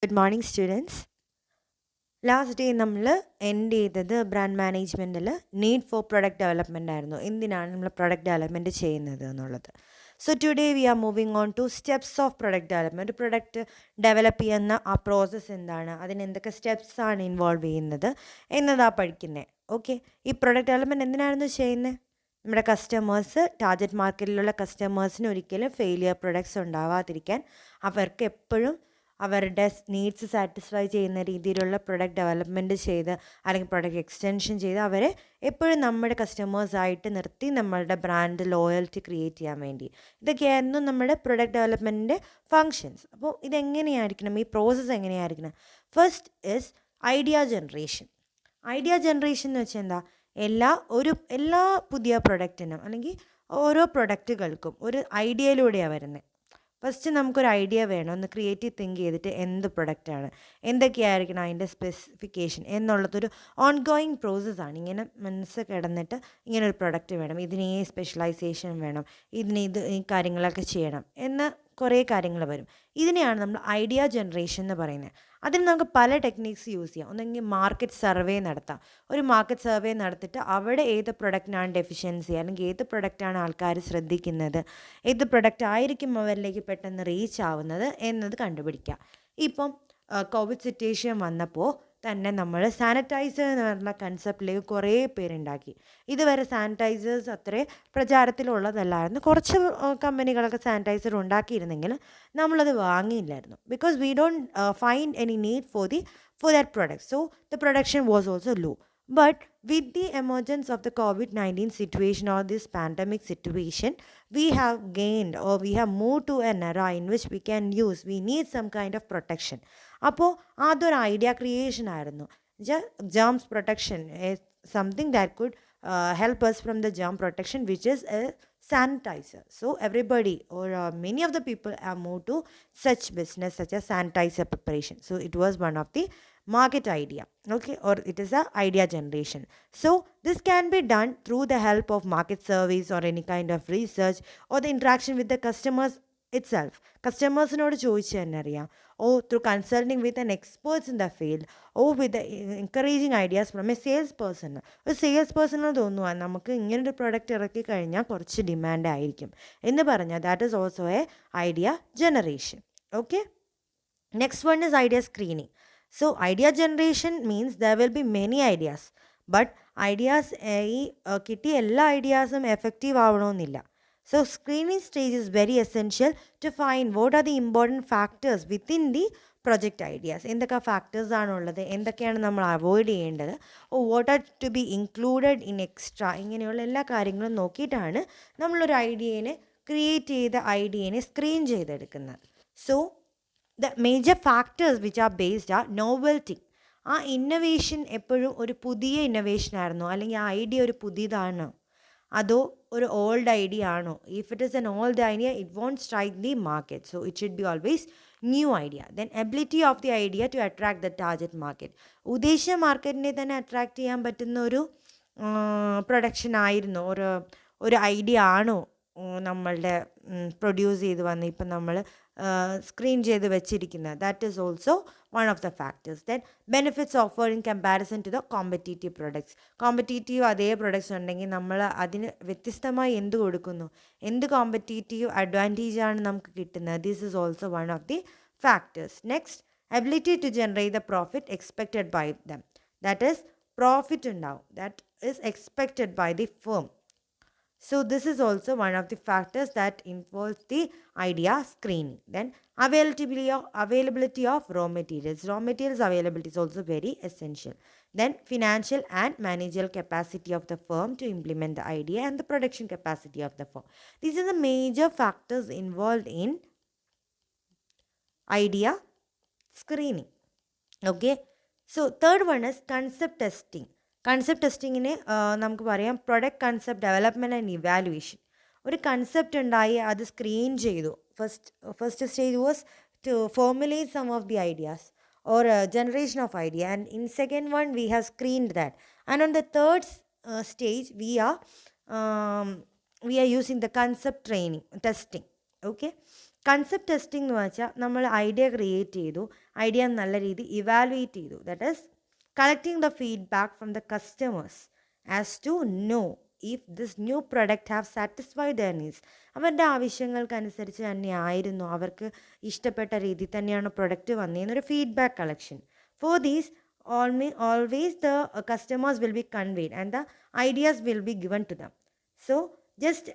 Good morning students. Last day നമ്മൾ end ചെയ്തത് brand മാനേജ്മെൻറ്റിൽ നീഡ് ഫോർ പ്രൊഡക്റ്റ് ഡെവലപ്മെൻ്റ് ആയിരുന്നു. എന്തിനാണ് നമ്മൾ പ്രൊഡക്റ്റ് ഡെവലപ്മെൻറ്റ് ചെയ്യുന്നത് എന്നുള്ളത്. So today we are moving on to steps of product development. ഒരു പ്രൊഡക്റ്റ് ഡെവലപ്പ് ചെയ്യുന്ന ആ പ്രോസസ്സ് എന്താണ്, അതിന് എന്തൊക്കെ സ്റ്റെപ്സ് ആണ് ഇൻവോൾവ് ചെയ്യുന്നത് എന്നതാണ് പഠിക്കുന്നത്. ഓക്കെ, ഈ പ്രൊഡക്റ്റ് ഡെവലപ്മെൻറ്റ് എന്തിനായിരുന്നു ചെയ്യുന്നത്? നമ്മുടെ കസ്റ്റമേഴ്സ്, ടാർഗറ്റ് മാർക്കറ്റിലുള്ള കസ്റ്റമേഴ്സിന് ഒരിക്കലും ഫെയിലിയർ പ്രൊഡക്ട്സ് ഉണ്ടാവാതിരിക്കാൻ, അവർക്ക് എപ്പോഴും അവരുടെ നീഡ്സ് സാറ്റിസ്ഫൈ ചെയ്യുന്ന രീതിയിലുള്ള പ്രൊഡക്റ്റ് ഡെവലപ്മെൻറ്റ് ചെയ്ത് അല്ലെങ്കിൽ പ്രൊഡക്റ്റ് എക്സ്റ്റൻഷൻ ചെയ്ത് അവരെ എപ്പോഴും നമ്മുടെ കസ്റ്റമേഴ്സായിട്ട് നിർത്തി നമ്മളുടെ ബ്രാൻഡ് ലോയൽറ്റി ക്രിയേറ്റ് ചെയ്യാൻ വേണ്ടി. ഇതൊക്കെയായിരുന്നു നമ്മുടെ പ്രൊഡക്റ്റ് ഡെവലപ്മെൻറ്റിൻ്റെ ഫങ്ഷൻസ്. അപ്പോൾ ഇതെങ്ങനെയായിരിക്കണം, ഈ പ്രോസസ്സ് എങ്ങനെയായിരിക്കണം? First is idea generation. Idea generation എന്ന് വെച്ചാൽ എന്താ? എല്ലാ പുതിയ പ്രൊഡക്റ്റിനും അല്ലെങ്കിൽ ഓരോ പ്രൊഡക്റ്റുകൾക്കും ഒരു ഐഡിയയിലൂടെയാണ് വരുന്നത്. ഫസ്റ്റ് നമുക്കൊരു ഐഡിയ വേണം, ഒന്ന് ക്രിയേറ്റീവ് തിങ്ക് ചെയ്തിട്ട് എന്ത് പ്രൊഡക്റ്റാണ്, എന്തൊക്കെയായിരിക്കണം അതിൻ്റെ സ്പെസിഫിക്കേഷൻ എന്നുള്ളതൊരു ഓൺ ഗോയിങ് പ്രോസസ്സാണ്. ഇങ്ങനെ മനസ്സ് കിടന്നിട്ട് ഇങ്ങനെ ഒരു പ്രൊഡക്റ്റ് വേണം, ഇതിന് ഈ സ്പെഷ്യലൈസേഷൻ വേണം, ഈ കാര്യങ്ങളൊക്കെ ചെയ്യണം എന്ന് കുറേ കാര്യങ്ങൾ വരും. ഇതിനെയാണ് നമ്മൾ ഐഡിയ ജനറേഷൻ എന്ന് പറയുന്നത്. അതിന് നമുക്ക് പല ടെക്നിക്സ് യൂസ് ചെയ്യാം. ഒന്നെങ്കിൽ മാർക്കറ്റ് സർവേ നടത്താം. ഒരു മാർക്കറ്റ് സർവേ നടത്തിയിട്ട് അവിടെ ഏത് പ്രൊഡക്റ്റിനാണ് ഡെഫിഷ്യൻസി, അല്ലെങ്കിൽ ഏത് പ്രൊഡക്റ്റാണ് ആൾക്കാർ ശ്രദ്ധിക്കുന്നത്, ഏത് പ്രൊഡക്റ്റ് ആയിരിക്കും അവരിലേക്ക് പെട്ടെന്ന് റീച്ച് ആവുന്നത് എന്നത് കണ്ടുപിടിക്കുക. ഇപ്പം കോവിഡ് സിറ്റുവേഷൻ വന്നപ്പോൾ തന്നെ നമ്മൾ സാനിറ്റൈസർ എന്ന് പറഞ്ഞ കൺസെപ്റ്റിലേക്ക് കുറേ പേരുണ്ടാക്കി. ഇതുവരെ സാനിറ്റൈസേഴ്സ് അത്രേ പ്രചാരത്തിലുള്ളതല്ലായിരുന്നു. കുറച്ച് കമ്പനികളൊക്കെ സാനിറ്റൈസർ ഉണ്ടാക്കിയിരുന്നെങ്കിൽ നമ്മളത് വാങ്ങിയില്ലായിരുന്നു. Because we don't find any need for that product. So the production was also low. But with the emergence of the COVID-19 situation or this pandemic situation, we have gained or we have moved to an era in which we need some kind of protection. അപ്പോൾ അതൊരു idea creation ആയിരുന്നു. Gems protection, something that could help us from the germ protection, which is a sanitizer. So everybody or many of the people have moved to such business such as sanitizer preparation. So it was one of the market idea, okay, or it is a idea generation. So this can be done through the help of market surveys or any kind of research or the interaction with the customers itself. കസ്റ്റമേഴ്സിനോട് ചോദിച്ചു തന്നെ അറിയാം, oh through consulting with an experts in the field, oh with encouraging ideas from a sales person. ഒരു sales പേഴ്സണിന് തോന്നുക നമുക്ക് ഇങ്ങനൊരു product ഇറക്കി കഴിഞ്ഞാൽ കുറച്ച് ഡിമാൻഡ് ആയിരിക്കും എന്ന് പറഞ്ഞാൽ that is also A idea generation. Okay, next one is idea screening. So idea generation means there will be many ideas, but ideas കിട്ടിയ എല്ലാ ഐഡിയാസും എഫക്റ്റീവ് ആവണമെന്നില്ല. So screening stage is very essential to find what are the important factors within the project ideas. എന്തൊക്കെ factors ആണുള്ളത്, എന്തൊക്കെയാണ് നമ്മൾ avoid ചെയ്യേണ്ടത്, what are to be included in extra, ഇങ്ങനെയുള്ള എല്ലാ കാര്യങ്ങളും നോക്കിയിട്ടാണ് നമ്മളൊരു ക്രിയേറ്റ് ചെയ്ത ഐഡിയനെ സ്ക്രീൻ ചെയ്തെടുക്കുന്നത്. So the major factors which are based are novelty. ആ ഇന്നൊവേഷൻ എപ്പോഴും ഒരു പുതിയ ഇന്നൊവേഷൻ ആയിരുന്നോ, അല്ലെങ്കിൽ ആ ഐഡിയ ഒരു പുതിയതാണോ, അതോ ഒരു ഓൾഡ് ഐഡിയ ആണോ? If it is an old idea it won't strike the market. So it should be always new idea. Then ability of the idea to attract the target market. ഉദ്ദേശിച്ച മാർക്കറ്റിനെ തന്നെ attract ചെയ്യാൻ പറ്റുന്ന ഒരു production ആയിരുന്നു, ഒരു idea ആണോ നമ്മളുടെ പ്രൊഡ്യൂസ് ചെയ്ത് വന്ന് ഇപ്പം നമ്മൾ സ്ക്രീൻ ചെയ്ത് വെച്ചിരിക്കുന്നത്. That is also one of the factors. Then benefits offer in comparison to the competitive products. Competitive അതേ പ്രൊഡക്ട്സ് ഉണ്ടെങ്കിൽ നമ്മൾ അതിന് വ്യത്യസ്തമായി എന്ത് കൊടുക്കുന്നു, എന്ത് കോമ്പറ്റീറ്റീവ് അഡ്വാൻറ്റേജാണ് നമുക്ക് കിട്ടുന്നത്. This is also one of the factors. Next, ability to generate the profit expected by them. That is profit ഉണ്ടാവും, that is expected by the firm. So this is also one of the factors that involves the idea screening. Then availability of raw materials. Raw materials availability is also very essential. Then financial and managerial capacity of the firm to implement the idea and the production capacity of the firm. These are the major factors involved in idea screening. Okay. So third one is concept testing. Concept ടെസ്റ്റിങ്ങിന് നമുക്ക് പറയാം product concept development and evaluation. ഒരു concept ഉണ്ടായി അത് screen ചെയ്തു. First stage was to formulate some of the ideas or generation of idea, and in second one we have screened that, and on the third stage we are using the concept training testing. Okay, concept testing എന്ന് വെച്ചാൽ നമ്മൾ idea create ചെയ്തു, idea നല്ല രീതി evaluate ചെയ്തു. That is collecting the feedback from the customers as to know if this new product have satisfied their needs. അവരുടെ ആവശ്യങ്ങൾക്കനുസരിച്ച് തന്നെയായിരുന്നു, അവർക്ക് ഇഷ്ടപ്പെട്ട രീതിയിൽ തന്നെയാണ് പ്രൊഡക്റ്റ് വന്നതെന്നൊരു feedback collection. For these always the customers will be conveyed and the ideas will be given to them. So just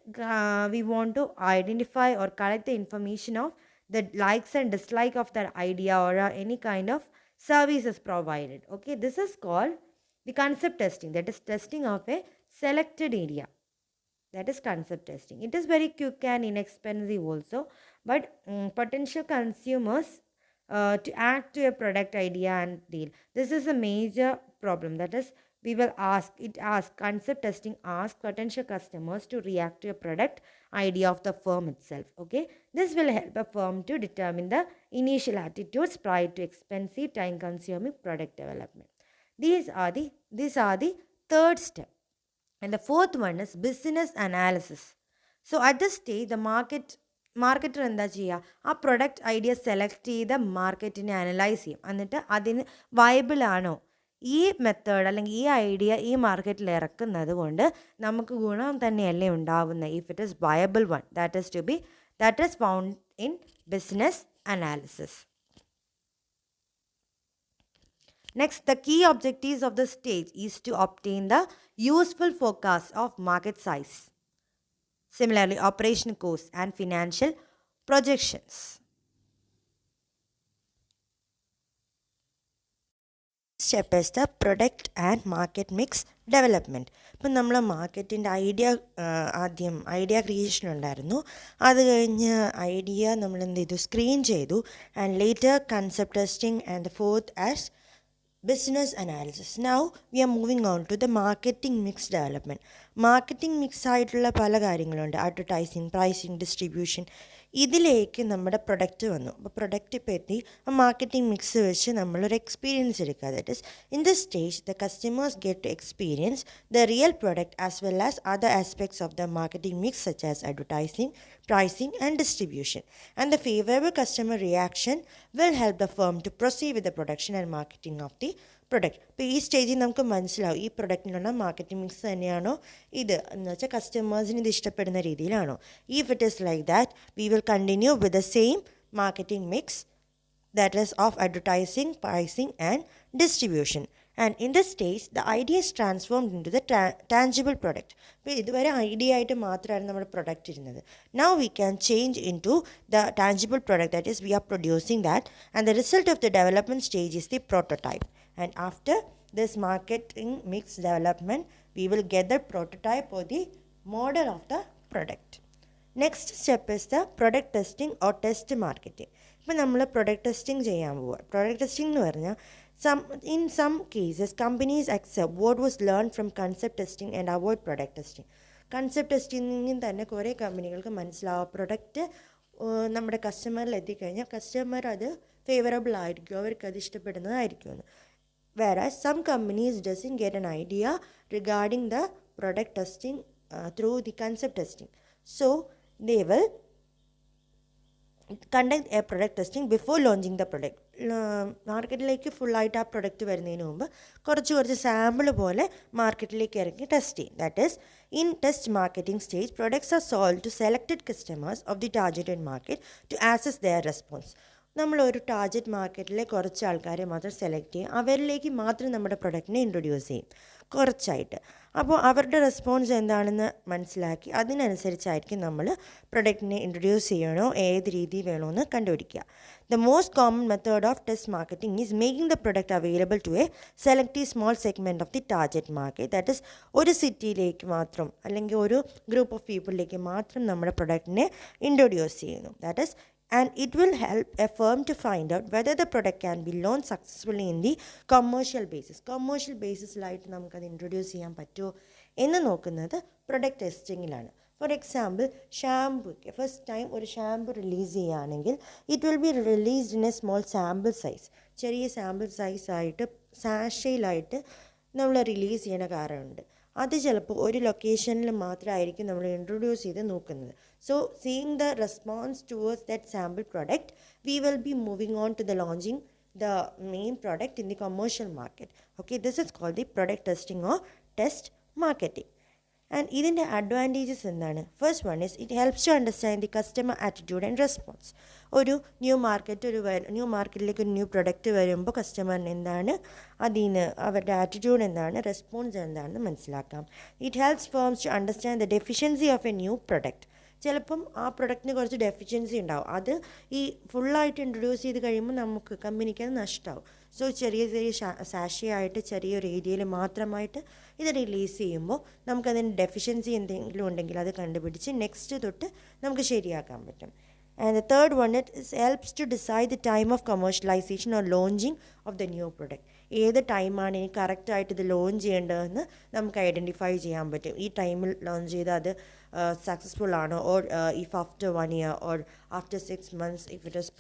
we want to identify or collect the information of the likes and dislike of that idea or any kind of services provided. Okay, this is called the concept testing, that is testing of a selected area. That is concept testing. It is very quick and inexpensive also, but potential consumers to add to a product idea and deal. This is a major problem. That is, we will ask concept testing ask potential customers to react to a product idea of the firm itself. Okay, this will help a firm to determine the initial attitudes prior to expensive, time consuming product development. These are the third step. And the fourth one is business analysis. So at this stage, the marketer എന്താ ചെയ്യുക, ആ product idea select ചെയ്ത മാർക്കറ്റിനെ analyse ചെയ്യും. എന്നിട്ട് അതിന് viable ആണോ ഈ മെത്തേഡ് അല്ലെങ്കിൽ ഈ ഐഡിയ ഈ മാർക്കറ്റിൽ ഇറക്കുന്നത് കൊണ്ട് നമുക്ക് ഗുണം തന്നെയല്ലേ ഉണ്ടാവുന്നത്. If it is viable one, that is found in business analysis. Next, the key objectives of the stage is to obtain the useful forecast of market size. Similarly, operation costs and financial projections. Step is the product and market mix development. ഇപ്പം നമ്മൾ മാർക്കറ്റിൻ്റെ ആദ്യം idea creation ഉണ്ടായിരുന്നു. അത് കഴിഞ്ഞ് idea നമ്മൾ എന്ത് ചെയ്തു, സ്ക്രീൻ ചെയ്തു. And later concept testing and the fourth as business analysis. Now we are moving on to the marketing mix development. Marketing mix ആയിട്ടുള്ള പല കാര്യങ്ങളുണ്ട്. Advertising, pricing, distribution. ഇതിലേക്ക് നമ്മുടെ പ്രൊഡക്റ്റ് വന്നു. അപ്പോൾ പ്രൊഡക്റ്റ് ഇപ്പോൾ എത്തി, ആ മാർക്കറ്റിംഗ് മിക്സ് വെച്ച് നമ്മളൊരു എക്സ്പീരിയൻസ് എടുക്കുക. That is in this stage the customers get to experience the real product as well as other aspects of the marketing mix such as advertising, pricing and distribution. And the favorable customer reaction will help the firm to proceed with the production and marketing of the product. ഇപ്പോൾ ഈ സ്റ്റേജിൽ നമുക്ക് മനസ്സിലാവും ഈ പ്രൊഡക്റ്റിനുള്ള marketing mix തന്നെയാണോ ഇത് എന്ന് വെച്ചാൽ കസ്റ്റമേഴ്സിന് ഇത് ഇഷ്ടപ്പെടുന്ന രീതിയിലാണോ. If it is like that we will continue with the same marketing mix, that is of advertising, pricing and distribution. And in this stage, the idea is transformed into the tangible product. അപ്പോൾ ഇതുവരെ idea ആയിട്ട് മാത്രമായിരുന്നു നമ്മുടെ product ഇരുന്നത്. Now we can change into the tangible product, that is we are producing that, and the result of the development stage is the prototype. And after this marketing mix development, we will get the prototype or the model of the product. Next step is the product testing or test marketing. ഇപ്പോൾ നമ്മൾ product testing ചെയ്യാൻ പോവുക. Product testing എന്ന് പറഞ്ഞാൽ in some cases companies accept what was learned from concept testing and avoid product testing. Concept ടെസ്റ്റിങ്ങിൽ തന്നെ കുറേ കമ്പനികൾക്ക് മനസ്സിലാവും പ്രൊഡക്റ്റ് നമ്മുടെ കസ്റ്റമറിൽ എത്തിക്കഴിഞ്ഞാൽ കസ്റ്റമർ അത് ഫേവറബിൾ ആയിരിക്കും, അവർക്കത് ഇഷ്ടപ്പെടുന്നതായിരിക്കുമെന്ന്. Whereas some companies doesn't get an idea regarding the product testing through the concept testing. So they will conduct a product testing before launching the product. മാർക്കറ്റിലേക്ക് ഫുള്ളായിട്ട് ആ പ്രൊഡക്റ്റ് വരുന്നതിന് മുമ്പ് കുറച്ച് സാമ്പിൾ പോലെ മാർക്കറ്റിലേക്ക് ഇറക്കി ടെസ്റ്റ് ചെയ്യും. That is in test marketing stage products are sold to selected customers of the targeted market to assess their response. നമ്മളൊരു ടാർഗറ്റ് മാർക്കറ്റിലെ കുറച്ച് ആൾക്കാരെ മാത്രം സെലക്ട് ചെയ്യും, അവരിലേക്ക് മാത്രം നമ്മുടെ പ്രൊഡക്റ്റിനെ ഇൻട്രൊഡ്യൂസ് ചെയ്യും കുറച്ചായിട്ട്. അപ്പോൾ അവരുടെ റെസ്പോൺസ് എന്താണെന്ന് മനസ്സിലാക്കി അതിനനുസരിച്ചായിരിക്കും നമ്മൾ പ്രൊഡക്റ്റിനെ ഇൻട്രൊഡ്യൂസ് ചെയ്യണോ ഏത് രീതി വേണമെന്ന് കണ്ടുപിടിക്കുക. The most common method of test marketing is making the product available to a selective small segment of the target market. That is ഒരു സിറ്റിയിലേക്ക് മാത്രം അല്ലെങ്കിൽ ഒരു ഗ്രൂപ്പ് ഓഫ് പീപ്പിളിലേക്ക് മാത്രം നമ്മുടെ പ്രൊഡക്റ്റിനെ ഇൻട്രൊഡ്യൂസ് ചെയ്യുന്നു. That is and it will help a firm to find out whether the product can be launched successfully in the commercial basis. Commercial basis-ലായിട്ട് നമുക്കത് ഇൻട്രൊഡ്യൂസ് ചെയ്യാൻ പറ്റുമോ എന്ന് നോക്കുന്നത് പ്രൊഡക്റ്റ് ടെസ്റ്റിങ്ങിലാണ്. For example shampoo, first time ഒരു shampoo release ചെയ്യുകയാണെങ്കിൽ it will be released in a small sample size. ചെറിയ സാമ്പിൾ സൈസായിട്ട് സാഷയിലായിട്ട് നമ്മൾ റിലീസ് ചെയ്യണ കാരണമുണ്ട്. അത് ചിലപ്പോൾ ഒരു ലൊക്കേഷനിൽ മാത്രമായിരിക്കും നമ്മൾ ഇൻട്രൊഡ്യൂസ് ചെയ്ത് നോക്കുന്നത്. So seeing the response towards that sample product we will be moving on to the launching the main product in the commercial market. Okay, this is called the product testing or test marketing. And ഇതിൻ്റെ advantages എന്താണ്? First one is it helps to understand the customer attitude and response. ഒരു new മാർക്കറ്റിലേക്ക് ഒരു new product വരുമ്പോൾ കസ്റ്റമറിന് എന്താണ്, അതിൽ നിന്ന് അവരുടെ ആറ്റിറ്റ്യൂഡ് എന്താണ്, റെസ്പോൺസ് എന്താണെന്ന് മനസ്സിലാക്കാം. It helps firms to understand the deficiency of a new product. ചിലപ്പം ആ പ്രൊഡക്റ്റിന് കുറച്ച് ഡെഫിഷ്യൻസി ഉണ്ടാവും, അത് ഈ ഫുള്ളായിട്ട് ഇൻട്രൊഡ്യൂസ് ചെയ്ത് കഴിയുമ്പോൾ നമുക്ക് കമ്പനിക്ക് അത് നഷ്ടമാവും. സോ ചെറിയ സാഷിയായിട്ട് ചെറിയൊരു ഏരിയയിൽ മാത്രമായിട്ട് ഇത് റിലീസ് ചെയ്യുമ്പോൾ നമുക്കതിന് ഡെഫിഷ്യൻസി എന്തെങ്കിലും ഉണ്ടെങ്കിൽ അത് കണ്ടുപിടിച്ച് നെക്സ്റ്റ് തൊട്ട് നമുക്ക് ശരിയാക്കാൻ പറ്റും. And the third one, it helps to decide the time of commercialization or launching of the new product. ഏത് ടൈമാണ് ഇനി കറക്റ്റായിട്ട് ഇത് ലോഞ്ച് ചെയ്യേണ്ടതെന്ന് നമുക്ക് ഐഡൻറ്റിഫൈ ചെയ്യാൻ പറ്റും. ഈ ടൈമിൽ ലോഞ്ച് ചെയ്താൽ അത് സക്സസ്ഫുൾ ആണോ, or if after 1 year or after 6 months if it is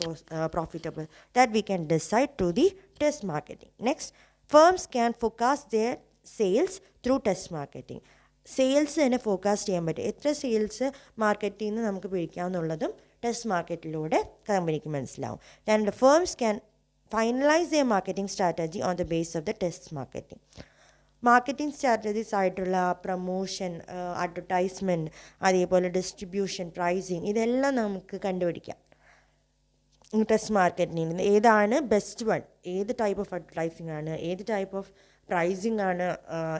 profitable, that we can decide through the test marketing. Next, firms can forecast their sales through test marketing. Sales തന്നെ forecast ചെയ്യാൻ പറ്റും. എത്ര sales മാർക്കറ്റിൽ നിന്ന് നമുക്ക് പിടിക്കാമെന്നുള്ളതും test മാർക്കറ്റിലൂടെ കമ്പനിക്ക് മനസ്സിലാവും. And firms can finalize their marketing strategy on the base of the test marketing. Marketing strategies ആയിട്ടുള്ള പ്രൊമോഷൻ, അഡ്വർടൈസ്മെൻറ്റ്, അതേപോലെ ഡിസ്ട്രിബ്യൂഷൻ, പ്രൈസിങ്, ഇതെല്ലാം നമുക്ക് കണ്ടുപിടിക്കാം ടെസ്റ്റ് മാർക്കറ്റിംഗിൽ നിന്ന്. ഏതാണ് ബെസ്റ്റ് വൺ, ഏത് ടൈപ്പ് ഓഫ് അഡ്വർടൈസിങ് ആണ്, ഏത് ടൈപ്പ് ഓഫ് പ്രൈസിങ് ആണ്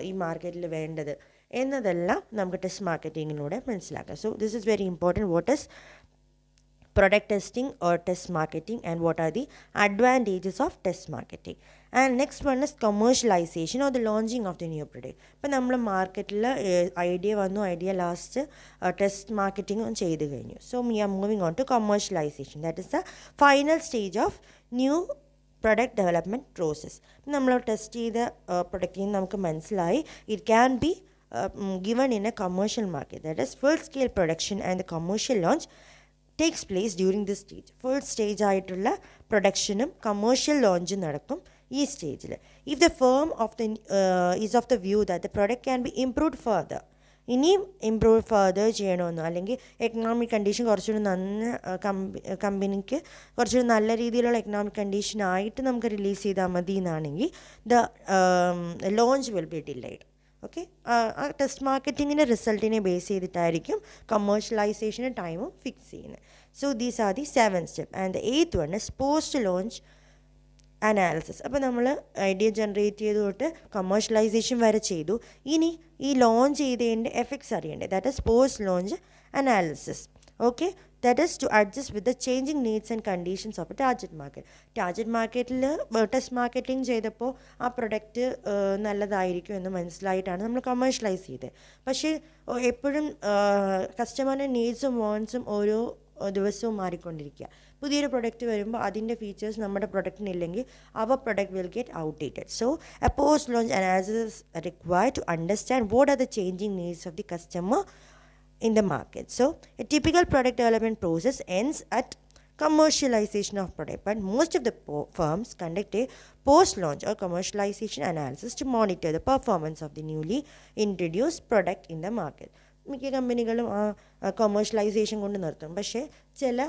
ഈ മാർക്കറ്റിൽ വേണ്ടത് എന്നതെല്ലാം നമുക്ക് ടെസ്റ്റ് മാർക്കറ്റിങ്ങിലൂടെ മനസ്സിലാക്കാം. So this is very important. What is product testing or test marketing and what are the advantages of test marketing? And next one is commercialization or the launching of the new product. ഇപ്പം നമ്മൾ മാർക്കറ്റിൽ idea വന്നു, idea last test marketing ചെയ്ത് കഴിഞ്ഞു. So we are moving on to commercialization. That is the final stage of new product development process. നമ്മൾ test ചെയ്ത പ്രൊഡക്റ്റിൽ നിന്ന് നമുക്ക് മനസ്സിലായി it can be given in a commercial market. That is full scale production and the commercial launch takes place during this stage. Full stage ആയിട്ടുള്ള പ്രൊഡക്ഷനും commercial ലോഞ്ചും നടക്കും ഈ സ്റ്റേജിൽ. If the firm of the is of the view that the product can be improved further, ഇനിയും improve further ചെയ്യണമെന്നോ അല്ലെങ്കിൽ economic condition കുറച്ചുകൂടി കമ്പനിക്ക് കുറച്ചുകൂടി നല്ല രീതിയിലുള്ള എക്കണോമിക് കണ്ടീഷനായിട്ട് നമുക്ക് റിലീസ് ചെയ്താൽ മതി എന്നാണെങ്കിൽ the launch will be delayed. Okay, ആ ടെസ്റ്റ് മാർക്കറ്റിങ്ങിൻ്റെ റിസൾട്ടിനെ ബേസ് ചെയ്തിട്ടായിരിക്കും കമേഴ്ഷ്യലൈസേഷൻ്റെ ടൈമും ഫിക്സ് ചെയ്യുന്നത്. So these are the 7 step. And the 8th one is post launch analysis. അപ്പോൾ നമ്മൾ ഐഡിയ ജനറേറ്റ് ചെയ്ത് തൊട്ട് കമേഴ്ഷ്യലൈസേഷൻ വരെ ചെയ്തു, ഇനി ഈ ലോഞ്ച് ചെയ്തതിൻ്റെ എഫക്ട്സ് അറിയണ്ടേ. That is post launch analysis. Okay, that is to adjust with the changing needs and conditions of a target market. Target മാർക്കറ്റിൽ ടെസ്റ്റ് മാർക്കറ്റിംഗ് ചെയ്തപ്പോൾ ആ പ്രൊഡക്റ്റ് നല്ലതായിരിക്കും എന്ന് മനസ്സിലായിട്ടാണ് നമ്മൾ കമേഴ്ഷ്യലൈസ് ചെയ്തത്. പക്ഷേ എപ്പോഴും കസ്റ്റമറിൻ്റെ നീഡ്സും വാണ്ട്സും ഓരോ ദിവസവും മാറിക്കൊണ്ടിരിക്കുക. പുതിയൊരു പ്രൊഡക്റ്റ് വരുമ്പോൾ അതിൻ്റെ ഫീച്ചേഴ്സ് നമ്മുടെ പ്രൊഡക്റ്റിനില്ലെങ്കിൽ അവർ product will get outdated. So a post launch analysis required to understand what are the changing needs of the customer in the market. So a typical product development process ends at commercialization of product, but most of the firms conduct a post-launch or commercialization analysis to monitor the performance of the newly introduced product in the market. മിക്ക കമ്പനികളും commercialisation കൊണ്ട് നിർത്തും. പക്ഷേ ചില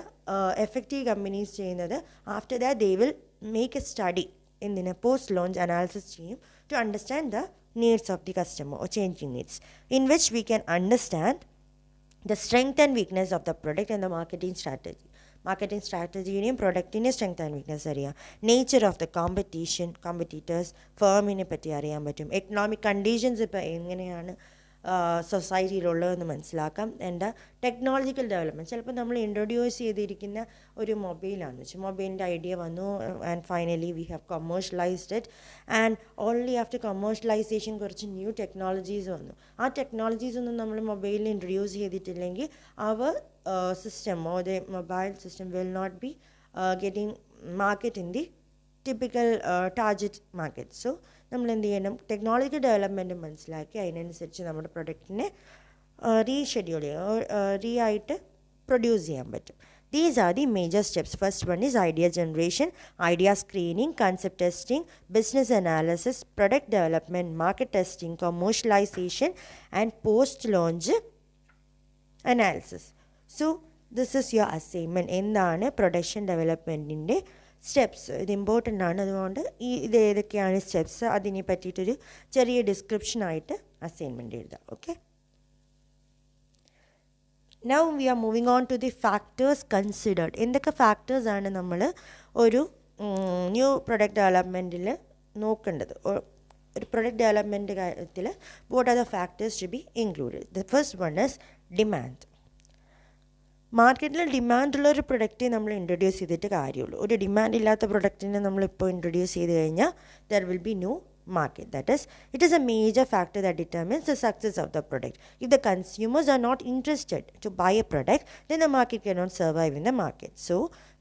effective companies ചെയ്യുന്നത് after that they will make a study, എന്തിന് post launch analysis ചെയ്യും to understand the needs of the customer or changing needs, in which we can understand the strength and weakness of the product and the marketing strategy. Marketing സ്ട്രാറ്റജീനെയും പ്രൊഡക്റ്റിൻ്റെയും strength and weakness അറിയാം. Nature of the competitors, ഫേമിനെ പറ്റി അറിയാൻ പറ്റും. Economic conditions ഇപ്പോൾ എങ്ങനെയാണ് സൊസൈറ്റിയിലുള്ളതെന്ന് മനസ്സിലാക്കാം. ആൻഡ് ടെക്നോളജിക്കൽ ഡെവലപ്മെൻറ്റ്, ചിലപ്പോൾ നമ്മൾ ഇൻട്രൊഡ്യൂസ് ചെയ്തിരിക്കുന്ന ഒരു മൊബൈലാണെന്ന് വെച്ചാൽ മൊബൈലിൻ്റെ ഐഡിയ വന്നു and finally we have commercialised it and only after commercialisation കുറച്ച് ന്യൂ ടെക്നോളജീസ് വന്നു. ആ ടെക്നോളജീസ് ഒന്നും നമ്മൾ മൊബൈലിൽ ഇൻട്രൊഡ്യൂസ് ചെയ്തിട്ടില്ലെങ്കിൽ അവർ system or the mobile system will not be getting market in the typical target market. So നമ്മൾ എന്ത് ചെയ്യണം, ടെക്നോളജിക്കൽ ഡെവലപ്മെൻറ്റ് മനസ്സിലാക്കി അതിനനുസരിച്ച് നമ്മുടെ പ്രൊഡക്റ്റിനെ റീഷെഡ്യൂൾ ചെയ്യാം, ആയിട്ട് പ്രൊഡ്യൂസ് ചെയ്യാൻ പറ്റും. These are the major steps. First one is idea generation, idea screening, concept testing, business analysis, product development, market testing, commercialization, and post-launch analysis. So this is your assignment. എന്താണ് production ഡെവലപ്മെൻറ്റിൻ്റെ steps? ഇത് important ആണ്. അതുകൊണ്ട് ഇത് ഏതൊക്കെയാണ് steps അതിനെ പറ്റിയിട്ടൊരു ചെറിയ ഡിസ്ക്രിപ്ഷനായിട്ട് അസൈൻമെൻറ്റ് എഴുതാം. Okay, now we are moving on to the factors considered. എന്തൊക്കെ ഫാക്ടേഴ്സാണ് നമ്മൾ ഒരു ന്യൂ പ്രൊഡക്റ്റ് ഡെവലപ്മെൻറ്റിൽ നോക്കേണ്ടത്? ഒരു പ്രൊഡക്റ്റ് ഡെവലപ്മെൻറ്റ് കാര്യത്തിൽ what are the factors to be included? The first one is demand. മാർക്കറ്റിൽ ഡിമാൻഡുള്ളൊരു പ്രൊഡക്റ്റ് നമ്മൾ ഇൻട്രൊഡ്യൂസ് ചെയ്തിട്ട് കാര്യമുള്ളൂ. ഒരു ഡിമാൻഡ് ഇല്ലാത്ത പ്രൊഡക്റ്റിനെ നമ്മളിപ്പോൾ ഇൻട്രൊഡ്യൂസ് ചെയ്ത് കഴിഞ്ഞാൽ there will be no market. That is, it is a major factor that determines the success of the product. If the consumers are not interested to buy a product, then the market cannot survive in the market. So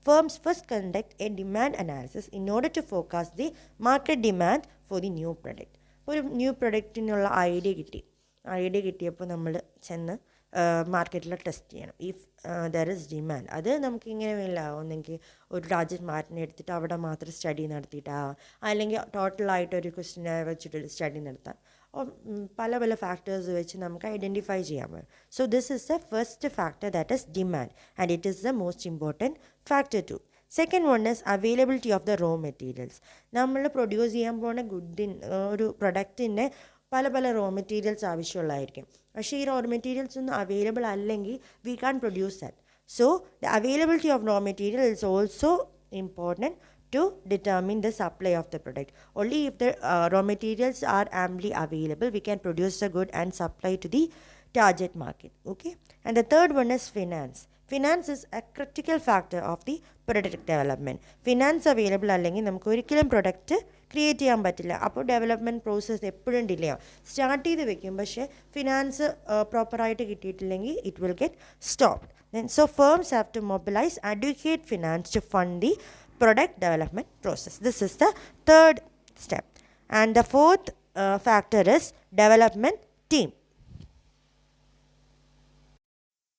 firms first conduct a demand analysis in order to forecast the market demand for the new product. ഒരു new പ്രൊഡക്റ്റിനുള്ള idea കിട്ടിയപ്പോൾ നമ്മൾ ചെന്ന് മാർക്കറ്റിൽ test ചെയ്യണം. If there is demand. അത് നമുക്ക് ഇങ്ങനെ വേണ്ട, ഒന്നെങ്കിൽ ഒരു ടാർഗറ്റ് മാർക്കറ്റിനെ എടുത്തിട്ട് അവിടെ മാത്രം സ്റ്റഡി നടത്തിയിട്ടാവാം, അല്ലെങ്കിൽ ടോട്ടലായിട്ടൊരു ക്വസ്റ്റിനെ വെച്ചിട്ട് സ്റ്റഡി നടത്താം. പല പല ഫാക്ടേഴ്സ് വെച്ച് നമുക്ക് ഐഡൻറ്റിഫൈ ചെയ്യാൻ പറ്റും. So this is the first factor, that is demand, and it is the most important factor too. Second one is availability of the raw materials. നമ്മൾ പ്രൊഡ്യൂസ് ചെയ്യാൻ പോകുന്ന ഒരു പ്രൊഡക്റ്റിൻ്റെ പല പല റോ മെറ്റീരിയൽസ് ആവശ്യമുള്ളതായിരിക്കും. പക്ഷേ ഈ റോ മെറ്റീരിയൽസ് ഒന്നും അവൈലബിൾ അല്ലെങ്കിൽ we can produce that. So the availability of raw material is also important to determine the supply of the product. Only if the raw materials are amply available, we can produce the good and supply to the target market. Okay, and the third one is finance. Finance is a critical factor of the product development. Finance available അല്ലെങ്കിൽ നമുക്ക് ഒരിക്കലും product create ചെയ്യാൻ പറ്റില്ല. അപ്പോൾ development process എപ്പോഴും delay ആവും. Start ചെയ്ത് വെക്കും, പക്ഷേ ഫിനാൻസ് പ്രോപ്പറായിട്ട് കിട്ടിയിട്ടില്ലെങ്കിൽ it will get stopped. Then, so firms have to mobilize adequate finance to fund the product development process. This is the third step. And the fourth factor is development team.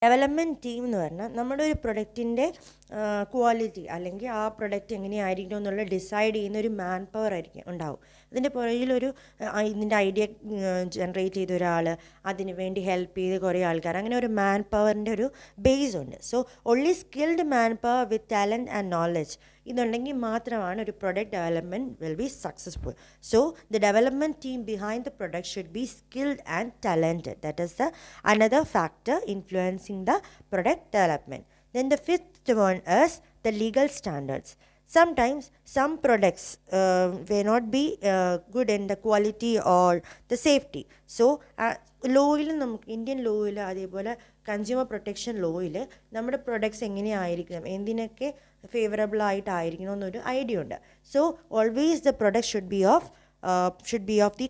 Development team എന്ന് പറഞ്ഞാൽ നമ്മുടെ ഒരു പ്രൊഡക്റ്റിൻ്റെ quality അല്ലെങ്കിൽ ആ product എങ്ങനെയായിരിക്കണം എന്നുള്ള decide ചെയ്യുന്ന ഒരു മാൻ പവർ ആയിരിക്കും ഉണ്ടാവും. അതിൻ്റെ പുറകിലൊരു ഇതിൻ്റെ ഐഡിയ ജനറേറ്റ് ചെയ്ത ഒരാൾ, അതിന് വേണ്ടി ഹെൽപ്പ് ചെയ്ത് കുറേ ആൾക്കാർ, അങ്ങനെ ഒരു മാൻ പവറിൻ്റെ ഒരു ബേസ് ഉണ്ട്. So only skilled man power with talent and knowledge ഇതുണ്ടെങ്കിൽ മാത്രമാണ് ഒരു product development will be successful. So the development team behind the product should be skilled and talented. That is the another factor influencing the product development. Then the fifth one is the legal standards. Sometimes some products may not be good in the quality or the safety. So ലോയിൽ നമുക്ക് Indian ലോയിൽ അതേപോലെ consumer protection ലോയിൽ നമ്മുടെ products എങ്ങനെയായിരിക്കണം, എന്തിനൊക്കെ favourable ആയിട്ടായിരിക്കണം എന്നൊരു idea ഉണ്ട്. So always the product should be of the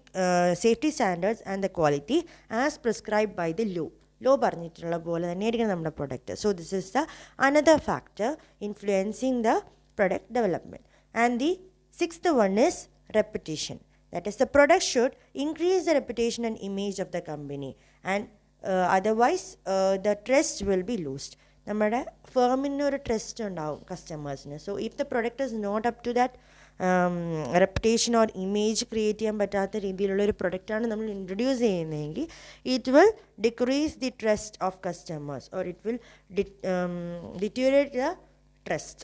safety standards and the quality as prescribed by the law. Law പറഞ്ഞിട്ടുള്ള പോലെ തന്നെയായിരിക്കും നമ്മുടെ product. So this is the another factor influencing the product development. And the sixth one is reputation. That is the product should increase the reputation and image of the company, and otherwise the trust will be loosed. നമ്മുടെ ഫേമിന് ഒരു trust ഉണ്ടാവും കസ്റ്റമേഴ്സിന്. So if the product is not up to that reputation or image create ചെയ്യാൻ പറ്റാത്ത രീതിയിലുള്ളൊരു പ്രൊഡക്റ്റാണ് നമ്മൾ ഇൻട്രൊഡ്യൂസ് ചെയ്യുന്നതെങ്കിൽ it will decrease the trust of customers or it will deteriorate the trust.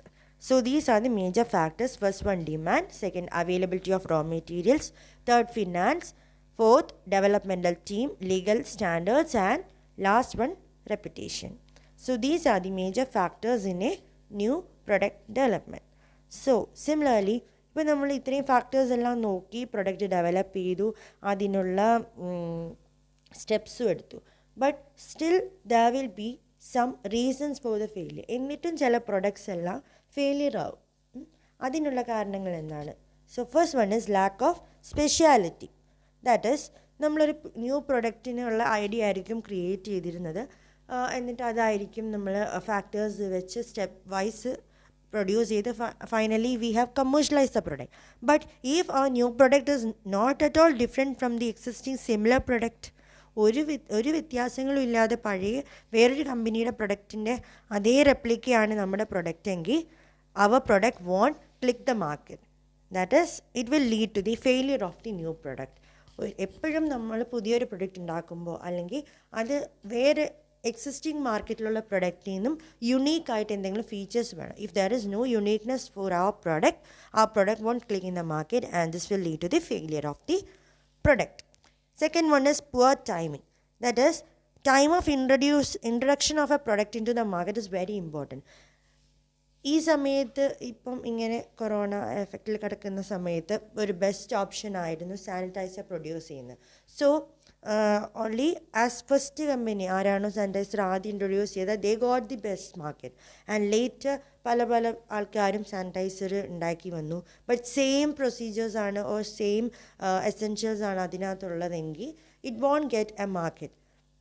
So these are the major factors. First one, demand. Second, availability of raw materials. Third, finance. Fourth, developmental team, legal standards, and last one, reputation. So these are the major factors in a new product development. So similarly, ഇപ്പോൾ നമ്മൾ ഇത്രയും factors എല്ലാം നോക്കി product develop ചെയ്തു, അതിനുള്ള സ്റ്റെപ്സും എടുത്തു. But still there will be some reasons for the failure. എന്നിട്ടും ചില പ്രൊഡക്ട്സ് എല്ലാം ഫെയിലിയർ ആവും. അതിനുള്ള കാരണങ്ങൾ എന്താണ്? So first one is lack of speciality. That is നമ്മളൊരു ന്യൂ പ്രൊഡക്റ്റിനുള്ള ഐഡിയ ആയിരിക്കും ക്രിയേറ്റ് ചെയ്തിരുന്നത്, എന്നിട്ട് അതായിരിക്കും നമ്മൾ ഫാക്ടേഴ്സ് വെച്ച് step wise produce either finally we have commercialized the product. But if our new product is not at all different from the existing similar product, ഒരു വ്യത്യാസങ്ങളും ഇല്ലാതെ പഴയ വേറൊരു കമ്പനിയുടെ പ്രൊഡക്റ്റിൻ്റെ അതേ റെപ്ലിക്കയാണ് നമ്മുടെ പ്രൊഡക്റ്റ് എങ്കിൽ our product won't click the market. That is, it will lead to the failure of the new product. എപ്പോഴും നമ്മൾ പുതിയൊരു പ്രൊഡക്റ്റ് ഉണ്ടാക്കുമ്പോൾ അല്ലെങ്കിൽ അത് വേറെ എക്സിസ്റ്റിംഗ് മാർക്കറ്റിലുള്ള പ്രൊഡക്റ്റിൽ നിന്നും യുണീക്കായിട്ട് എന്തെങ്കിലും ഫീച്ചേഴ്സ് വേണം. If there is no uniqueness for our product won't click in the market and this will lead to the failure of the product. Second one is poor timing. That is time of introduction of a product in to the market is very important. ഈ സമയത്ത് ഇപ്പം ഇങ്ങനെ corona എഫക്റ്റിൽ കിടക്കുന്ന സമയത്ത് ഒരു best option ആയിരുന്നു sanitiser produce ചെയ്യുന്നത്. So only as first company ആരാണോ സാനിറ്റൈസർ ആദ്യം ഇൻട്രൊഡ്യൂസ് ചെയ്തത് they got the best market and later പല ആൾക്കാരും സാനിറ്റൈസർ ഉണ്ടാക്കി വന്നു. ബട്ട് സെയിം പ്രൊസീജിയേഴ്സാണ് ഓർ സെയിം എസെൻഷ്യൽസാണ് അതിനകത്തുള്ളതെങ്കിൽ it won't get a market.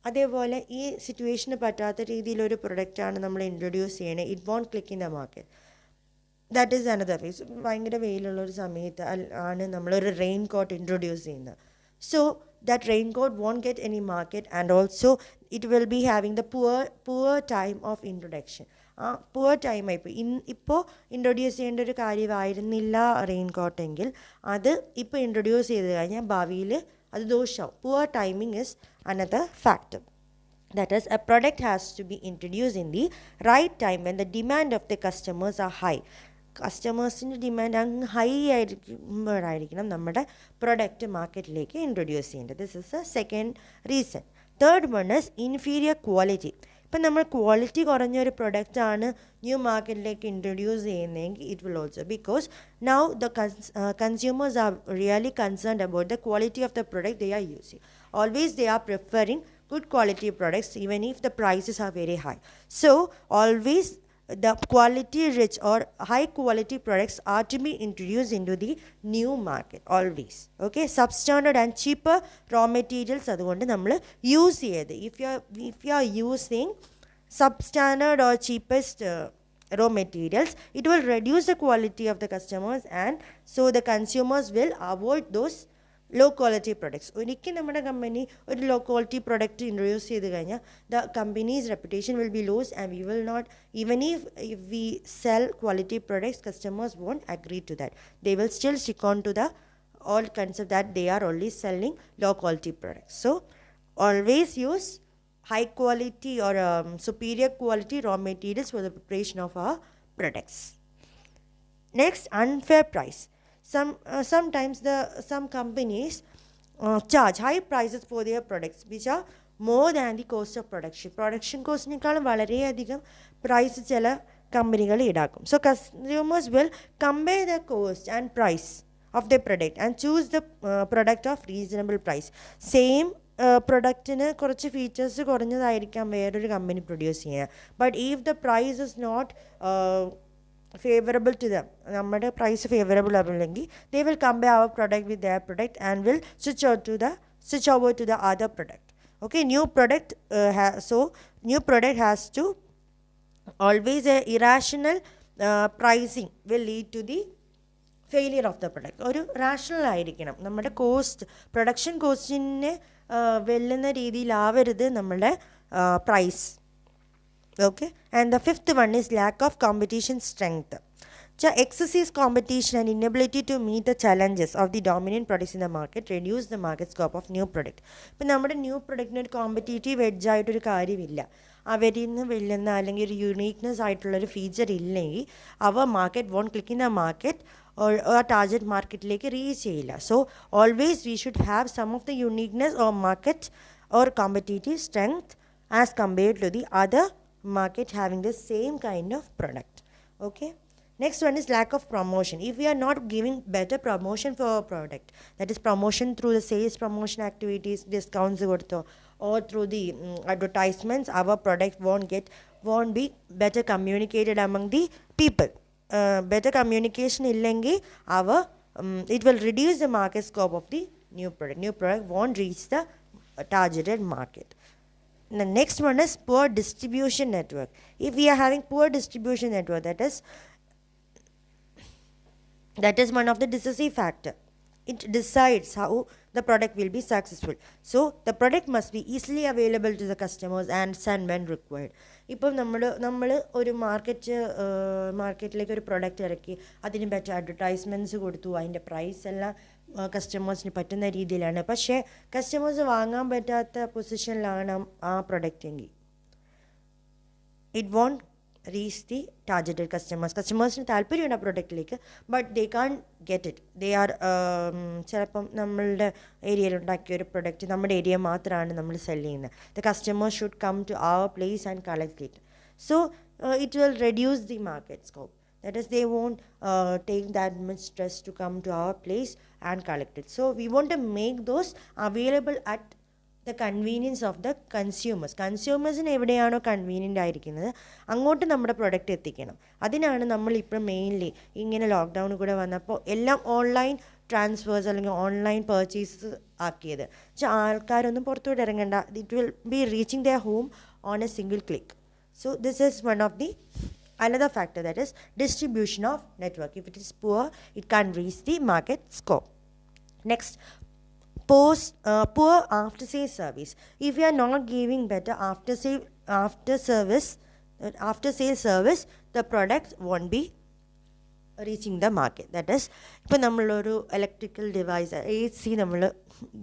അതേപോലെ ഈ സിറ്റുവേഷന് പറ്റാത്ത രീതിയിലൊരു പ്രൊഡക്റ്റാണ് നമ്മൾ ഇൻട്രൊഡ്യൂസ് ചെയ്യണത്, it won't click in the market. That is another reason. ഭയങ്കര വെയിലുള്ളൊരു സമയത്ത് ആണ് നമ്മളൊരു റെയിൻ കോട്ട് ഇൻട്രൊഡ്യൂസ് ചെയ്യുന്നത്. So that rain coat won't get any market and also it will be having the poor time of introduction. ആ poor ടൈമായിപ്പോൾ ഇപ്പോൾ introduce ചെയ്യേണ്ട ഒരു കാര്യമായിരുന്നില്ല റെയിൻ കോട്ടെങ്കിൽ അത് ഇപ്പോൾ ഇൻട്രൊഡ്യൂസ് ചെയ്ത് കഴിഞ്ഞാൽ ഭാവിയിൽ അത് ദോഷമാവും. Poor timing is another factor. That is, a product has to be introduced in the right time when the demand of the customers are high. കസ്റ്റമേഴ്സിൻ്റെ ഡിമാൻഡ് അങ്ങ് ഹൈ ആയിരിക്കുമ്പോഴായിരിക്കണം നമ്മുടെ പ്രൊഡക്റ്റ് മാർക്കറ്റിലേക്ക് ഇൻട്രൊഡ്യൂസ് ചെയ്യേണ്ടത്. This is a second reason. Third one is inferior quality. ഇപ്പം നമ്മൾ quality കുറഞ്ഞൊരു പ്രൊഡക്റ്റാണ് ന്യൂ മാർക്കറ്റിലേക്ക് ഇൻട്രൊഡ്യൂസ് ചെയ്യുന്നതെങ്കിൽ it will also because now the consumers are really concerned about the quality of the product they are using. Always they are preferring good quality products even if the prices are very high. So always the quality rich or high quality products are to be introduced into the new market always. Okay, substandard and cheaper raw materials അതുകൊണ്ട് നമ്മൾ use ചെയ്ത് if you are using substandard or cheapest raw materials, it will reduce the quality of the customers and so the consumers will avoid those low quality products. ഒരിക്കലും നമ്മുടെ company ഒരു low quality product introduce ചെയ്ത് കഴിഞ്ഞാൽ the companies reputation will be lose and we will not even if we sell quality products customers won't agree to that. They will still stick on to the all concept that they are only selling low quality products. So always use high quality or superior quality raw materials for the preparation of our products. Next, unfair price. Sometimes some companies charge high prices for their products which are more than the cost of production. Production കോസ്റ്റിനേക്കാളും വളരെയധികം price ചില കമ്പനികൾ ഈടാക്കും. So consumers will compare the cost and price of their product and choose the product of reasonable price. Same പ്രൊഡക്റ്റിന് കുറച്ച് features കുറഞ്ഞതായിരിക്കാം വേറൊരു company produce ചെയ്യുക. But if the price is not favorable to them, നമ്മുടെ price favourable ആവില്ലെങ്കിൽ they will compare our product with their product and will switch over to the other product. Okay, new product has to always irrational pricing will lead to the failure of the product. ഒരു rational ആയിരിക്കണം, നമ്മുടെ production കോസ്റ്റിനെ വെല്ലുന്ന രീതിയിലാവരുത് നമ്മുടെ price. Okay, and the fifth one is lack of competition strength. Excessive competition and inability to meet the challenges of the dominant products in the market reduce the market scope of new product. ഇപ്പം നമ്മുടെ new പ്രൊഡക്റ്റിന് ഒരു competitive edge ആയിട്ടൊരു കാര്യമില്ല, അവരിൽ നിന്ന് വെല്ലുന്ന അല്ലെങ്കിൽ ഒരു യുണീക്നെസ് ആയിട്ടുള്ളൊരു ഫീച്ചർ ഇല്ലെങ്കിൽ അവർ market won't click in the market or target മാർക്കറ്റിലേക്ക് റീച്ച് ചെയ്യില്ല. So always we should have some of the uniqueness or market or competitive strength as compared to the other market having the same kind of product. Okay, next one is lack of promotion. If we are not giving better promotion for our product, that is promotion through the sales promotion activities, discounts or through the advertisements, our product won't be better communicated among the people. Better communication illengi it will reduce the market scope of the new product won't reach the targeted market. The next one is poor distribution network. If we are having poor distribution network, that is one of the decisive factor. it decides how the product will be successful. So the product must be easily available to the customers and when required. ഇപ്പം നമ്മൾ ഒരു മാർക്കറ്റിലേക്ക് ഒരു product ഇറക്കി അതിന് പറ്റിയ advertisements കൊടുത്തു, അതിൻ്റെ പ്രൈസ് എല്ലാം കസ്റ്റമേഴ്സിന് പറ്റുന്ന രീതിയിലാണ്, പക്ഷേ കസ്റ്റമേഴ്സ് വാങ്ങാൻ പറ്റാത്ത പൊസിഷനിലാണ് ആ പ്രൊഡക്റ്റ് എങ്കിൽ it won't reach the targeted customers. കസ്റ്റമേഴ്സിന് താല്പര്യമുണ്ട് ആ പ്രൊഡക്റ്റിലേക്ക്, but they can get it. They are ചിലപ്പം നമ്മളുടെ ഏരിയയിൽ ഉണ്ടാക്കിയ ഒരു പ്രൊഡക്റ്റ് നമ്മുടെ ഏരിയ മാത്രമാണ് നമ്മൾ സെല് ചെയ്യുന്നത്. The customer should come to our place and collect it. So it will reduce the market scope. That is, they won't take that much stress to come to our place and collect it. So we want to make those available at the convenience of the consumers. കൺസ്യൂമേഴ്സിന് എവിടെയാണോ convenient ആയിരിക്കുന്നത് അങ്ങോട്ട് നമ്മുടെ product എത്തിക്കണം. അതിനാണ് നമ്മളിപ്പോൾ mainly ഇങ്ങനെ lockdown കൂടെ വന്നപ്പോൾ എല്ലാം ഓൺലൈൻ ട്രാൻസ്ഫേഴ്സ് അല്ലെങ്കിൽ ഓൺലൈൻ പർച്ചേസ് ആക്കിയത്. പക്ഷേ ആൾക്കാരൊന്നും പുറത്തോട്ട് ഇറങ്ങേണ്ട, it will be reaching their home on a single click. So this is one of the another factor, that is distribution of network. If it is poor, it can't reach the market scope. Next, poor after sale service. If you are not giving better after sale service, the product won't be reaching the market. That is, ഇപ്പോൾ നമ്മളൊരു electrical device AC നമ്മൾ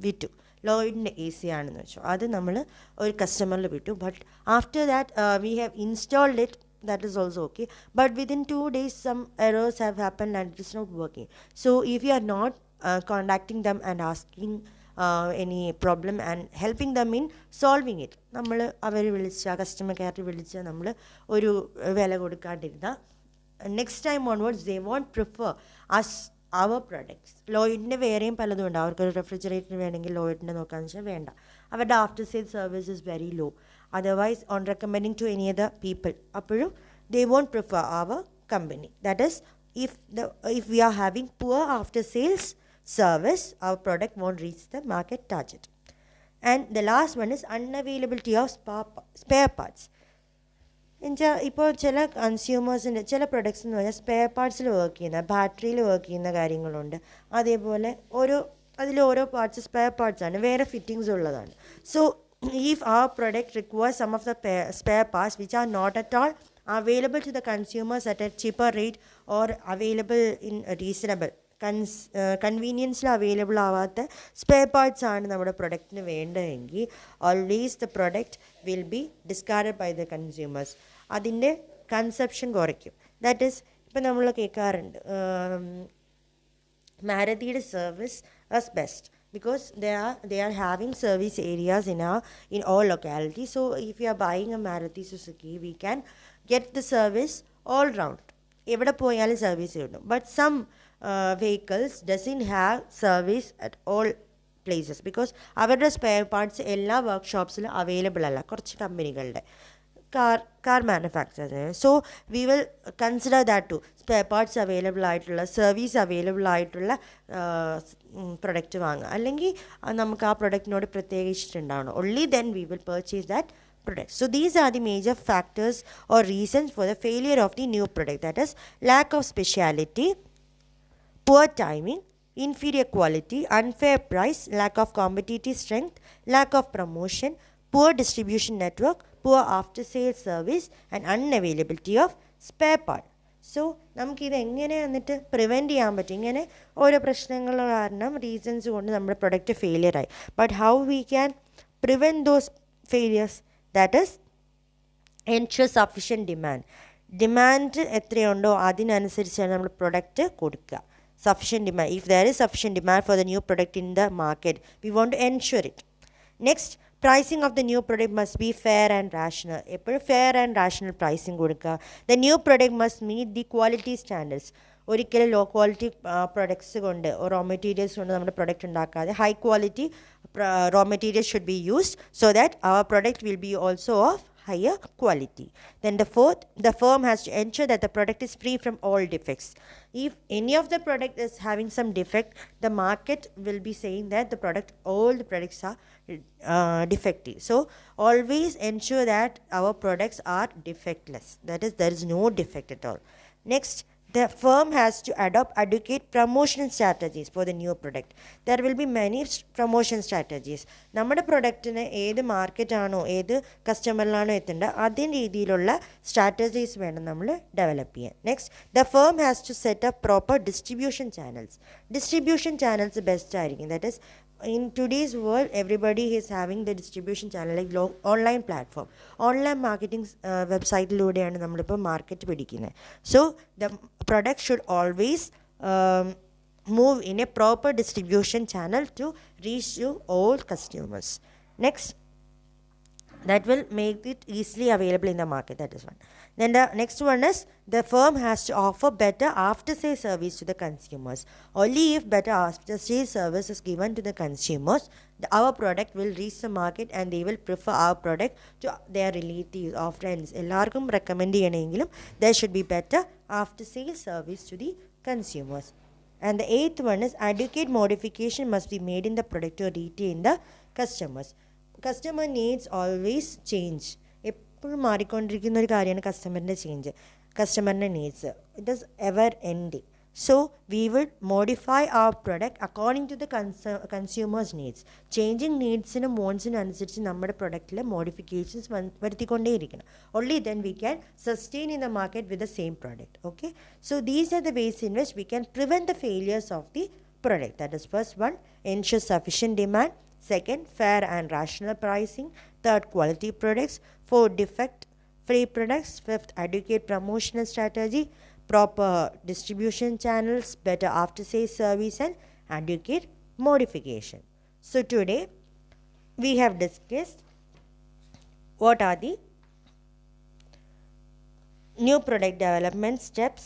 വിറ്റു, ലോയിഡിൻ്റെ AC ആണെന്ന് വെച്ചോ, അത് നമ്മൾ ഒരു കസ്റ്റമറിൽ വിട്ടു, but after that we have installed it. That is also okay, but within 2 days some errors have happened and it is not working. So if you are not contacting them and asking any problem and helping them in solving it, നമ്മൾ അവർ വിളിച്ച customer കെയറിൽ വിളിച്ച് നമ്മൾ ഒരു വില കൊടുക്കാണ്ടിരുന്നാൽ next time onwards they won't prefer our products. ലോയിഡിൻ്റെ വേറെയും പലതും ഉണ്ട്. അവർക്കൊരു റെഫ്രിജറേറ്റർ വേണമെങ്കിൽ ലോയിഡിൻ്റെ നോക്കാമെന്ന് വെച്ചാൽ വേണ്ട, അവരുടെ after sale service is very low. Otherwise, on recommending to any other people, appudu they won't prefer our company. That is, if we are having poor after sales service, our product won't reach the market target. And the last one is unavailability of spare parts. ഇപ്പോൾ ചില കൺസ്യൂമേഴ്സിൻ്റെ ചില products എന്ന് പറഞ്ഞാൽ spare പാർട്സിൽ work ചെയ്യുന്ന, ബാറ്ററിയിൽ work ചെയ്യുന്ന കാര്യങ്ങളുണ്ട്. അതേപോലെ അതിൽ ഓരോ പാർട്സ് സ്പെയർ പാർട്സ് ആണ്, വേറെ ഫിറ്റിങ്സ് ഉള്ളതാണ്. So if our product requires some of the spare parts which are not at all available to the consumers at a cheaper rate or available in a reasonable കൺവീനിയൻസിൽ available ആവാത്ത spare parts ആണ് നമ്മുടെ പ്രൊഡക്റ്റിന് വേണ്ടതെങ്കിൽ always the product will be discarded by the consumers. അതിൻ്റെ conception കുറയ്ക്കും. That is, ഇപ്പം നമ്മൾ കേൾക്കാറുണ്ട് മാരുതിയുടെ service as best because they are having service areas in all localities. So if you are buying a Maruti Suzuki, we can get the service all round. എവിടെ പോയാലും service കിട്ടും. But some vehicles doesn't have service at all places because അവരുടെ spare parts എല്ലാ വർക്ക്ഷോപ്സിലും available അല്ല, കുറച്ച് കമ്പനികളുടെ car മാനുഫാക്ചറേഴ്സിന്. So we will consider that to spare parts available ആയിട്ടുള്ള, സർവീസ് അവൈലബിൾ ആയിട്ടുള്ള പ്രൊഡക്റ്റ് വാങ്ങുക. അല്ലെങ്കിൽ നമുക്ക് ആ പ്രൊഡക്റ്റിനോട് പ്രത്യേകിച്ചിട്ടുണ്ടാവണം. Only then we will purchase that product. So these are the major factors or reasons for the failure of the new product. That is, lack of speciality, poor timing, inferior quality, unfair price, lack of competitive strength, lack of promotion, poor distribution network, poor after sales service and unavailability of spare part. So നമുക്കിത് എങ്ങനെ എന്നിട്ട് prevent ചെയ്യാൻ പറ്റും? ഇങ്ങനെ ഓരോ പ്രശ്നങ്ങൾ കാരണം reasons കൊണ്ട് നമ്മുടെ പ്രൊഡക്റ്റ് ഫെയിലിയറായി. But how we can prevent those failures? That is ensure sufficient demand. Demand എത്രയുണ്ടോ അതിനനുസരിച്ചാണ് നമ്മൾ പ്രൊഡക്റ്റ് കൊടുക്കുക. Sufficient demand. If there is sufficient demand for the new product in the market, we want to ensure it. Next, pricing of the new product must be fair and rational. എപ്പോഴും fair and rational pricing കൊടുക്കുക. The new product must meet the quality standards. ഒരിക്കലും low quality products കൊണ്ട് raw materials കൊണ്ട് നമ്മുടെ product ഉണ്ടാക്കാതെ high quality raw materials should be used so that our product will be also of higher quality. Then the fourth, the firm has to ensure that the product is free from all defects. If any of the product is having some defect, the market will be saying that all the products are defective. So always ensure that our products are defectless. That is, there is no defect at all. Next, the firm has to adopt adequate promotion strategies for the new product. There will be many promotion strategies. നമ്മുടെ പ്രൊഡക്റ്റിന് ഏത് മാർക്കറ്റാണോ ഏത് കസ്റ്റമറിലാണോ എത്തേണ്ടത് അതേ രീതിയിലുള്ള strategies വേണം നമ്മൾ develop ചെയ്യാൻ. Next, the firm has to set up proper distribution channels. Distribution channels best ആയിരിക്കും. ദാറ്റ് ഈസ് in today's world everybody is having the distribution channel like online platform, online marketing വെബ്സൈറ്റിലൂടെയാണ് നമ്മളിപ്പോൾ മാർക്കറ്റ് പിടിക്കുന്നത്. So the product should always move in a proper distribution channel to reach to all customers. Next, that will make it easily available in the market. That is one. Then the next one is the firm has to offer better after sale service to the consumers. Only if better after sale service is given to the consumers, our product will reach the market and they will prefer our product to their relatives or friends. എല്ലാവർക്കും recommend ചെയ്യണമെങ്കിലും there should be better after sale service to the consumers. And the eighth one is adequate modification must be made in the product to retain the customers. Customer needs always change. എപ്പോഴും മാറിക്കൊണ്ടിരിക്കുന്ന ഒരു കാര്യമാണ് കസ്റ്റമറിൻ്റെ change, കസ്റ്റമറിൻ്റെ needs. It is ever ending. So we will modify our product according to the consumers needs. Changing നീഡ്സിനും വോൺസിനും അനുസരിച്ച് നമ്മുടെ പ്രൊഡക്റ്റിൽ മോഡിഫിക്കേഷൻസ് വരുത്തിക്കൊണ്ടേയിരിക്കണം. Only then we can sustain in the market with the same product. Okay, so these are the ways in which we can prevent the failures of the product. That is first one, ensure sufficient demand. Second, fair and rational pricing. Third, quality products. Fourth, defect-free products. Fifth, adequate promotional strategy, proper distribution channels, better after-sales service, and adequate modification. So today, we have discussed what are the new product development steps.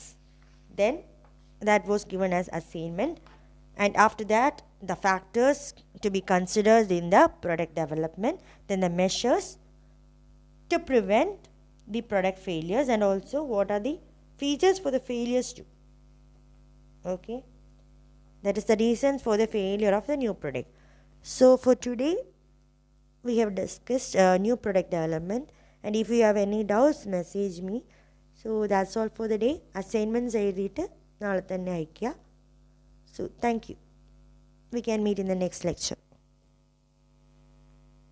Then that was given as assignment. And after that, the factors to be considered in the product development, then the measures to prevent the product failures, and also what are the features for the failures too. Okay, that is the reasons for the failure of the new product. So for today we have discussed new product development, and if you have any doubts, message me. So that's all for the day. Assignments എഴുതിയിട്ട് നാളെ തന്നെ അയയ്ക്കുക. So thank you. We can meet in the next lecture.